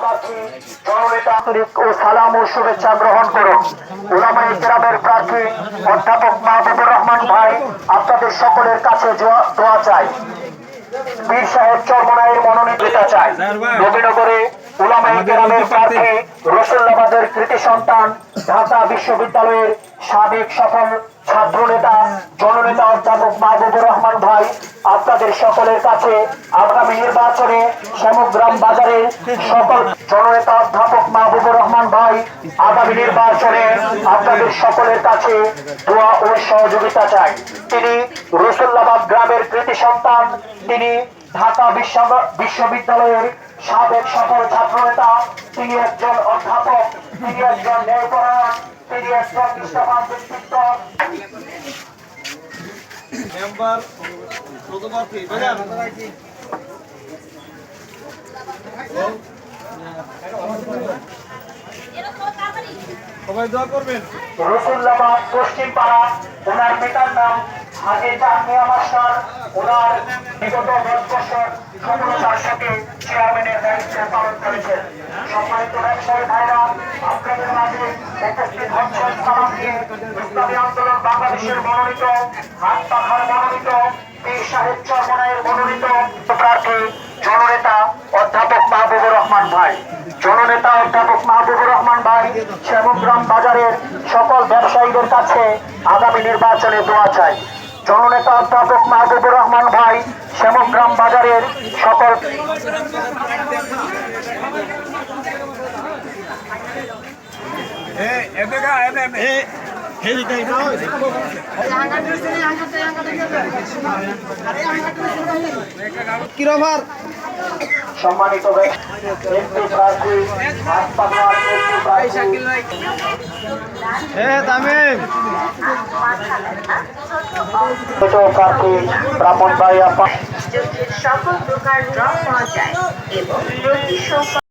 প্রার্থী জননেতা আন্তরিক ও সালাম ও শুভেচ্ছা গ্রহণ করুন। উলামায়ে কেরামের প্রার্থী অধ্যাপক মাহবুবুর রহমান ভাই আপনাদের সকলের কাছে দোয়া চাই। পীর সাহেব চরমনাইয়ের মনোনীত চাই। নবীনগরে উলামায়ে কেরামের প্রার্থী রসুল্লাবাদের কৃতি সন্তান ঢাকা বিশ্ববিদ্যালয়ের সাবেক সফল ছাত্র নেতা জননেতা অধ্যাপক মাহবুবুর রহমান ভাই আপনাদের সকলের কাছে আগামী নির্বাচনে শ্যামগ্রাম বাজারের সকল জননেতা অধ্যাপক মাহবুবুর রহমান ভাই আগামী নির্বাচনে আপনাদের সকলের কাছে দোয়া ও সহযোগিতা চাই। তিনি রসুল্লাবাদ গ্রামের কৃতি সন্তান, তিনি ঢাকা বিশ্ববিদ্যালয়ের সাবেক সফল ছাত্র নেতা, তিনি একজন অধ্যাপক, তিনি একজন ন্যায়পরায়ণ, তিনি একজন নিষ্ঠাবান ব্যক্তিত্ব। মেম্বার প্রথমার্থী সবাই দোয়া করবেন। রসুল্লাবাদ পশ্চিম পাড়া, ওনার পিতার নাম হাজী চাঁদ মিয়া মাস্টার, ওনার বিগত 10 বছর সফলতার সাথে চেয়ারম্যানের দায়িত্ব পালন করেছেন। সম্মানিত ব্যবসায়ী ভাইরা, আপনাদের মাঝে উপস্থিত হচ্ছেন সালাম দিয়ে ইসলামী আন্দোলন বাংলাদেশের মনোনীত, হাত পাখার মনোনীত, পীর সাহেব চরমনাইয়ের মনোনীত প্রার্থী জননেতা অধ্যাপক মাহবুবুর রহমান ভাই। জননেতা অধ্যাপক মাহবুবুর রহমান ভাই শ্যামগ্রাম বাজারের সকল ব্যবসায়ীদের কাছে আগামী নির্বাচনে দোয়া চাই। জননেতা অধ্যাপক মাহবুবুর রহমান ভাই শ্যামগ্রাম বাজারের সকল সম্মানিত প্রার্থী প্রার্থী ব্রাহ্মণ ভাই সকল প্রকার ড্রপ পাওয়া যায় এবং